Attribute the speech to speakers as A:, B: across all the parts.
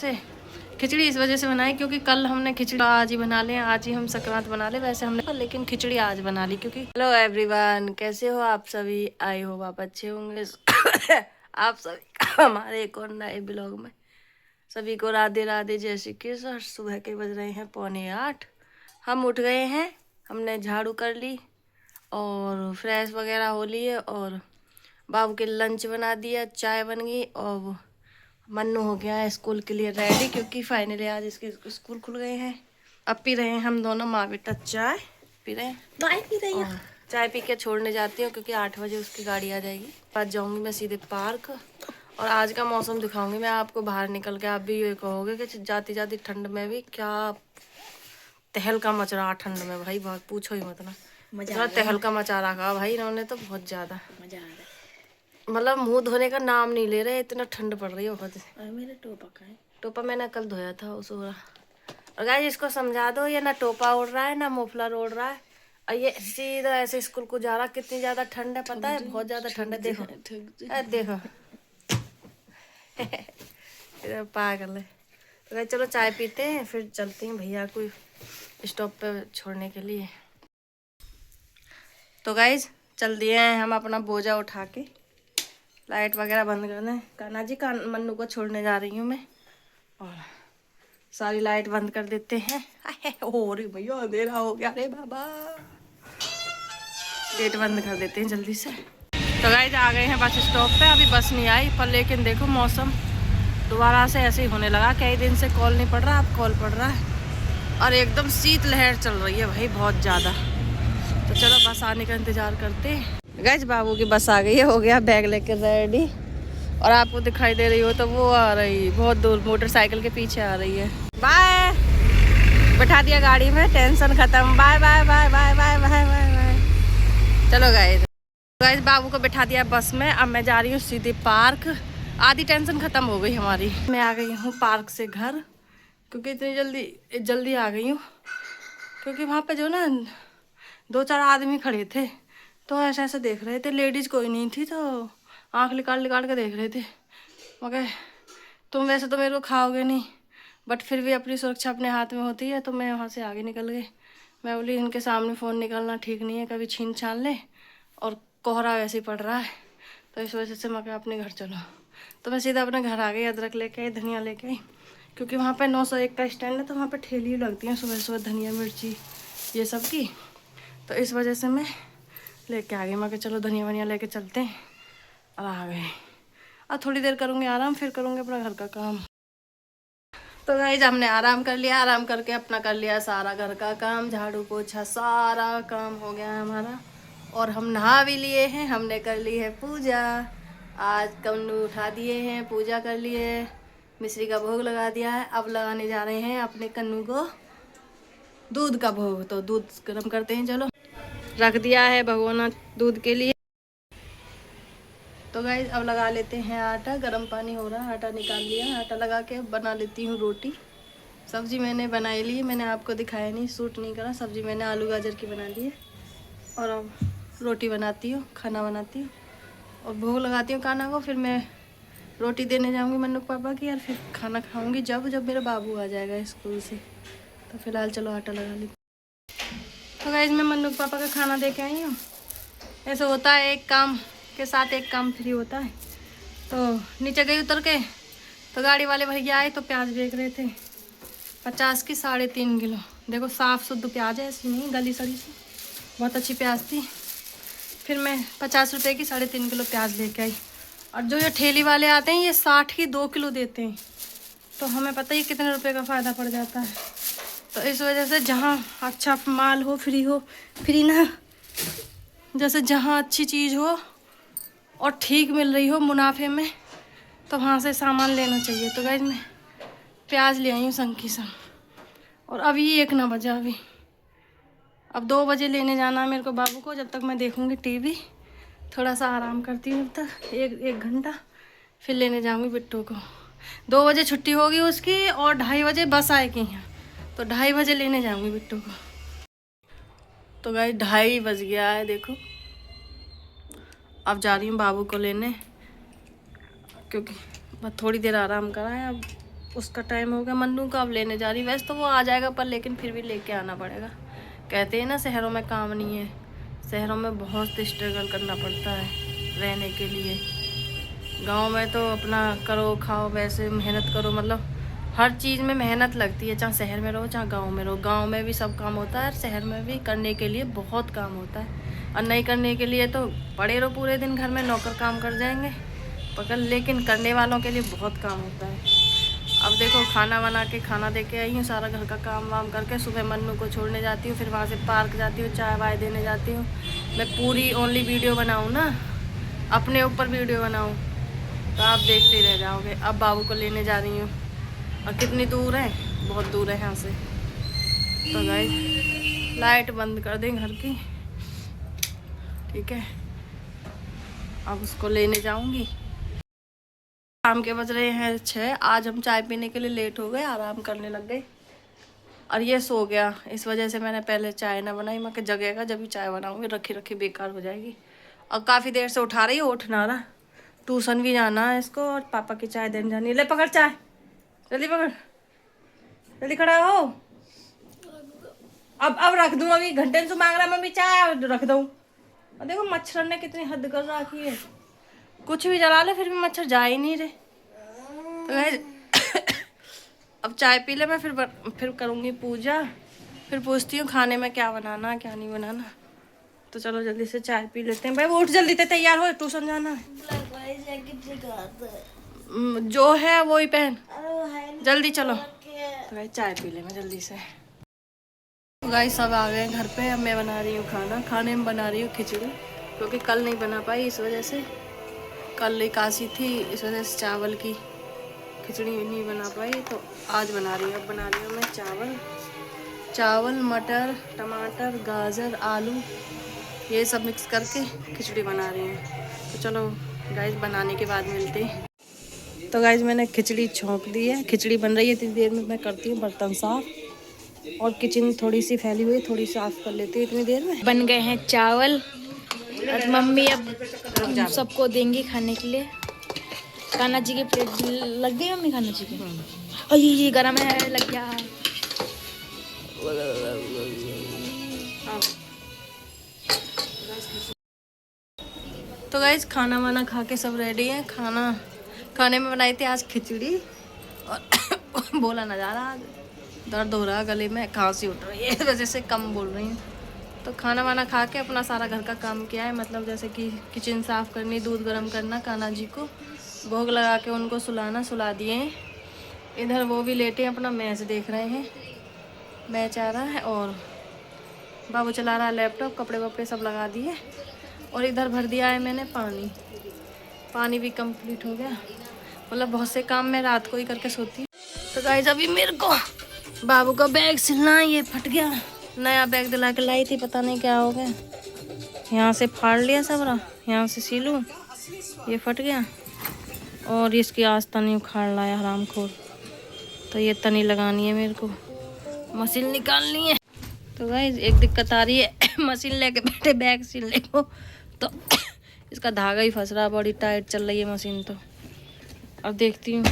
A: से खिचड़ी इस वजह से बनाई क्योंकि कल हमने खिचड़ी आज ही बना ले, आज ही हम संक्रांत बना ले वैसे हमने, लेकिन खिचड़ी आज बना ली क्योंकि। हेलो एवरीवन, कैसे हो आप सभी? आई होप आप अच्छे होंगे। आप सभी हमारे एक और नए ब्लॉग में सभी को राधे राधे, जय श्री कृष्ण। सुबह के बज रहे हैं 7:45। हम उठ गए हैं, हमने झाड़ू कर ली और फ्रेश वगैरह हो लिए और बाबू के लंच बना दिया, चाय बन गई और मन्नू हो गया है स्कूल के लिए रेडी क्योंकि फाइनली आज इसके स्कूल खुल गए हैं। अब पी रहे हैं हम दोनों माँ बेटा चाय पी रहे हैं। चाय पी के छोड़ने जाती हूँ क्योंकि 8 बजे उसकी गाड़ी आ जाएगी। आज जाऊंगी मैं सीधे पार्क और आज का मौसम दिखाऊंगी मैं आपको बाहर निकल के। आप भी ये कहोगे कि जाती जाती ठंड में भी क्या तहलका मच रहा ठंड में भाई, बहुत पूछो ही मत ना। मजा तहलका मचा रखा भाई इन्होंने तो, बहुत ज्यादा मजा आ रहा है। मतलब मुंह धोने का नाम नहीं ले रहे, इतना ठंड पड़ रही है बहुत। मेरा टोपा का है, टोपा मैंने कल धोया था उस। और गाइस इसको समझा दो, ये ना टोपा उड़ रहा है ना मुफलर उड़ रहा है और ये सीधा ऐसे स्कूल को जा रहा। कितनी ज्यादा ठंड है पता है, बहुत ज्यादा ठंड है। देखो देखो पागल है। तो गाइस चलो चाय पीते हैं फिर चलते हैं भैया को स्टॉप पे छोड़ने के लिए। तो गाइस चल दिए हैं हम अपना बोझा उठा के, लाइट वगैरह बंद करने। कान्हा जी का मन्नू को छोड़ने जा रही हूँ मैं और सारी लाइट बंद कर देते हैं। हो रे भैया अंधेरा हो गया रे बाबा, गेट बंद कर देते हैं जल्दी से। तो गाइस आ गए हैं बस स्टॉप पे, अभी बस नहीं आई पर लेकिन देखो मौसम दोबारा से ऐसे ही होने लगा। कई दिन से कॉल नहीं पड़ रहा, अब कॉल पड़ रहा है और एकदम शीतलहर चल रही है भाई बहुत ज़्यादा। तो चलो बस आने का इंतज़ार करते हैं। गाइस बाबू की बस आ गई है, हो गया बैग लेकर रेडी और आपको दिखाई दे रही हो तो वो आ रही बहुत दूर, मोटरसाइकिल के पीछे आ रही है। बाय, बैठा दिया गाड़ी में, टेंशन खत्म। Bye bye bye bye bye bye bye bye. चलो गाइस बाबू को बैठा दिया बस में, अब मैं जा रही हूँ सीधे पार्क। आधी टेंशन खत्म हो गई हमारी। मैं आ गई हूँ पार्क से घर क्योंकि इतनी जल्दी आ गई हूँ क्योंकि वहाँ पे जो ना 2-4 आदमी खड़े थे तो ऐसे ऐसे देख रहे थे, लेडीज कोई नहीं थी तो आंख निकाल निकाल के देख रहे थे। मगर तुम वैसे तो मेरे को खाओगे नहीं बट फिर भी अपनी सुरक्षा अपने हाथ में होती है, तो मैं वहाँ से आगे निकल गई। मैं बोली इनके सामने फ़ोन निकालना ठीक नहीं है, कभी छीन छान ले और कोहरा वैसे ही पड़ रहा है तो इस वजह से मैं कहा अपने घर चलो। तो मैं सीधा अपने घर आ गई, अदरक लेके आई, धनिया लेके आई क्योंकि वहाँ पे 901 का स्टैंड है तो वहाँ पे ठेली लगती हैं सुबह सुबह धनिया मिर्ची ये सब की। तो इस वजह से मैं लेके आ गई, मैं चलो धनिया वनिया लेके चलते हैं और आ गए। और थोड़ी देर करूँगी आराम, फिर करूँगी अपना घर का काम। तो गाइस हमने आराम कर लिया, आराम करके अपना कर लिया सारा घर का काम, झाड़ू पोछा सारा काम हो गया है हमारा और हम नहा भी लिए हैं। हमने कर ली है पूजा, आज कन्नू उठा दिए हैं, पूजा कर लिए, मिश्री का भोग लगा दिया है। अब लगाने जा रहे हैं अपने कन्नू को दूध का भोग, तो दूध गर्म करते हैं। चलो रख दिया है भगोना दूध के लिए। तो गाइस अब लगा लेते हैं आटा, गर्म पानी हो रहा है, आटा निकाल लिया, आटा लगा के बना लेती हूँ रोटी। सब्जी मैंने बनाई ली, मैंने आपको दिखाया नहीं, सूट नहीं करा। सब्जी मैंने आलू गाजर की बना ली है और अब रोटी बनाती हूँ, खाना बनाती हूँ और भोग लगाती हूँ कान्हा को। फिर मैं रोटी देने जाऊँगी मन्नू पापा की और फिर खाना खाऊँगी जब मेरा बाबू आ जाएगा स्कूल से। तो फिलहाल चलो आटा लगा ली। तो गाइस मैं मन्नू पापा का खाना दे के आई हूँ। ऐसे होता है एक काम के साथ एक काम फ्री होता है। तो नीचे गई उतर के तो गाड़ी वाले भैया आए तो प्याज बेच रहे थे 50 की 3.5 किलो। देखो साफ़ शुद्ध प्याज है, ऐसी नहीं गली सड़ी सी, बहुत अच्छी प्याज थी। फिर मैं 50 रुपये की 3.5 किलो प्याज लेके आई। और जो ये ठेली वाले आते हैं ये 60 की 2 किलो देते हैं, तो हमें पता ही कितने रुपए का फ़ायदा पड़ जाता है। तो इस वजह से जहाँ अच्छा माल हो, फ्री ना, जैसे जहाँ अच्छी चीज़ हो और ठीक मिल रही हो मुनाफे में तो वहाँ से सामान लेना चाहिए। तो गाइस मैं प्याज ले आई हूँ संग की संग और अभी 1 ना बजा, अभी अब 2 बजे लेने जाना है मेरे को बाबू को। जब तक मैं देखूँगी टीवी, थोड़ा सा आराम करती हूँ तब तक एक घंटा, फिर लेने जाऊँगी बिट्टू को। 2 बजे छुट्टी होगी उसकी और 2:30 बजे बस आएगी यहाँ, तो 2:30 बजे लेने जाऊँगी बिट्टू को। तो गाइस 2:30 बज गया है देखो, अब जा रही हूँ बाबू को लेने क्योंकि बस थोड़ी देर आराम करा है, अब उसका टाइम हो गया। मन्नू का अब लेने जा रही, वैसे तो वो आ जाएगा पर लेकिन फिर भी लेके आना पड़ेगा। कहते हैं ना शहरों में काम नहीं है, शहरों में बहुत स्ट्रगल करना पड़ता है रहने के लिए। गांव में तो अपना करो खाओ, वैसे मेहनत करो, मतलब हर चीज़ में मेहनत लगती है, चाहे शहर में रहो चाहे गांव में रहो। गांव में भी सब काम होता है, शहर में भी करने के लिए बहुत काम होता है। और नहीं करने के लिए तो पड़े रहो पूरे दिन घर में, नौकर काम कर जाएंगे पकड़, लेकिन करने वालों के लिए बहुत काम होता है। अब देखो खाना बना के खाना दे के आई हूँ, सारा घर का काम वाम करके सुबह मन्नू को छोड़ने जाती हूँ, फिर वहाँ से पार्क जाती हूँ, चाय वाय देने जाती हूँ। मैं पूरी ओनली वीडियो बनाऊँ ना, अपने ऊपर वीडियो बनाऊँ तो आप देखते ही रह जाओगे। अब बाबू को लेने जा रही हूँ, और कितनी दूर है, बहुत दूर है यहाँ से। तो गाइस लाइट बंद कर दें घर की, ठीक है। अब उसको लेने जाऊँगी। शाम के बज रहे हैं 6। आज हम चाय पीने के लिए लेट हो गए, आराम करने लग गए, और ये सो गया। इस वजह से मैंने पहले चाय ना बनाई, मैं जगेगा जब भी चाय बनाऊंगी, रखी रखी बेकार हो जाएगी। और काफ़ी देर से उठा रही है, उठ ना रहा। ट्यूशन भी जाना है इसको, और पापा की चाय देने जानी है। ले पकड़ चाय, जल्दी पकड़, जल्दी खड़ा हो। अब रख दूँ, अभी घंटे से मांग रहा है मम्मी चाय, रख दूँ। और देखो मच्छर ने कितनी हद कर रखी है, कुछ भी जला ले फिर भी मच्छर जा ही नहीं रहे। तो अब चाय पी ले, मैं फिर करूँगी पूजा, फिर पूछती हूँ खाने में क्या बनाना क्या नहीं बनाना। तो चलो जल्दी से चाय पी लेते हैं। भाई वो उठ, जल्दी से तैयार हो, ट्यूशन जाना है। जो है वो ही पहन, जल्दी चलो। तो भाई चाय पी ले मैं जल्दी से। गाइस सब आ गए घर पे। अब मैं बना रही हूँ खाना। खाने में बना रही हूँ खिचड़ी, क्योंकि कल नहीं बना पाई, इस वजह से कल एकादशी थी, इस वजह से चावल की खिचड़ी नहीं बना पाई, तो आज बना रही हूँ। अब बना रही हूँ मैं चावल मटर टमाटर गाजर आलू ये सब मिक्स करके खिचड़ी बना रही हूँ। तो चलो गाइस बनाने के बाद मिलते हैं। तो गाइस मैंने खिचड़ी छोंक दी है, खिचड़ी बन रही है। इतनी देर में मैं करती हूँ बर्तन साफ, और किचन थोड़ी सी फैली हुई है, थोड़ी साफ कर लेती हूँ इतनी देर में।
B: बन गए हैं चावल, और मम्मी अब सबको देंगी खाने के लिए। कान्हा जी की प्लेट लग गई मम्मी, कान्हा जी की। और ये गरम है, लग गया।
A: तो गाइस खाना वाना खा के सब रेडी है। खाने में बनाई थी आज खिचड़ी, और बोला ना जा रहा, दर्द हो रहा गले में, खांसी उठ रही है, इस वजह से कम बोल रही हूँ। तो खाना वाना खा के अपना सारा घर का काम किया है, मतलब जैसे कि किचन साफ़ करनी, दूध गर्म करना, कान्हा जी को भोग लगा के उनको सुला दिए हैं। इधर वो भी लेटे अपना मैच देख रहे हैं, मैच आ रहा है, और बाबू चला रहा है लैपटॉप। कपड़े वपड़े सब लगा दिए, और इधर भर दिया है मैंने पानी भी कंप्लीट हो गया। मतलब बहुत से काम मैं रात को ही करके सोती हूँ। तो गाइस अभी मेरे को बाबू का बैग सिलना है, ये फट गया। नया बैग दिला के लाई थी, पता नहीं क्या हो गया, यहाँ से फाड़ लिया सब रहा, यहाँ से सिलूँ, ये फट गया। और इसकी आज तनी उखाड़ लाया हरामखोर। तो ये तनी लगानी है मेरे को, मशीन निकालनी है। तो गाइस एक दिक्कत आ रही है, मशीन लेके बैठे बैग सिलने को, तो इसका धागा ही फंस रहा, बड़ी टाइट चल रही है मशीन। तो अब देखती हूँ,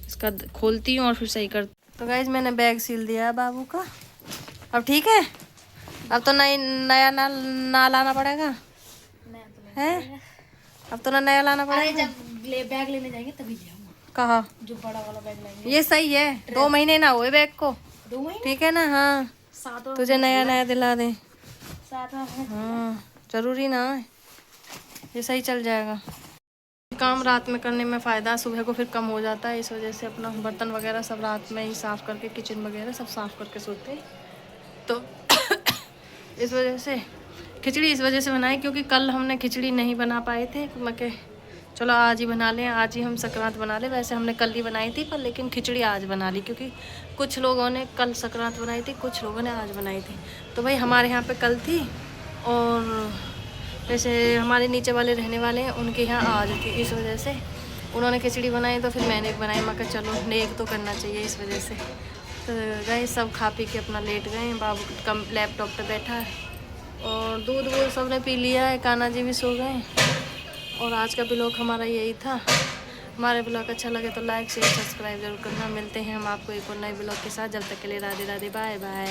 A: इसका खोलती हूँ और फिर सही कर। तो गाइस मैंने बैग सिल दिया है बाबू का, अब ठीक है। अब तो नया ना लाना पड़ेगा है, अब तो नया लाना पड़ेगा।
B: जब बैग लेने जाएंगे तभी जाऊंगा।
A: कहाँ?
B: जो बड़ा वाला बैग लेंगे।
A: ये सही है, 2 महीने ना हुए बैग को,
B: 2 महीने
A: ठीक है ना। हाँ तुझे नया दिला दे, हाँ जरूरी ना है, ये सही चल जाएगा। काम रात में करने में फ़ायदा, सुबह को फिर कम हो जाता है, इस वजह से अपना बर्तन वगैरह सब रात में ही साफ़ करके, किचन वगैरह सब साफ़ करके सोते हैं। तो इस वजह से खिचड़ी इस वजह से बनाई, क्योंकि कल हमने खिचड़ी नहीं बना पाए थे। मैं कह चलो आज ही बना लें, आज ही हम संक्रांत बना लें। वैसे हमने कल ही बनाई थी, पर लेकिन खिचड़ी आज बना ली, क्योंकि कुछ लोगों ने कल संक्रांत बनाई थी, कुछ लोगों ने आज बनाई थी। तो भाई हमारे यहाँ पे कल थी, और जैसे हमारे नीचे वाले रहने वाले हैं उनके यहाँ आज थी, इस वजह से उन्होंने खिचड़ी बनाई, तो फिर मैंने एक बनाई। मैं कहा चलो नेक तो करना चाहिए, इस वजह से। तो गए सब खा पी के अपना लेट गए। बाबू कम लैपटॉप पे बैठा है, और दूध वूध सब ने पी लिया है, कान्हा जी भी सो गए। और आज का ब्लॉग हमारा यही था। हमारे ब्लॉग अच्छा लगे तो लाइक शेयर सब्सक्राइब जरूर करना। मिलते हैं हम आपको एक और नए ब्लॉग के साथ। जब तक के लिए राधे राधे, बाय बाय।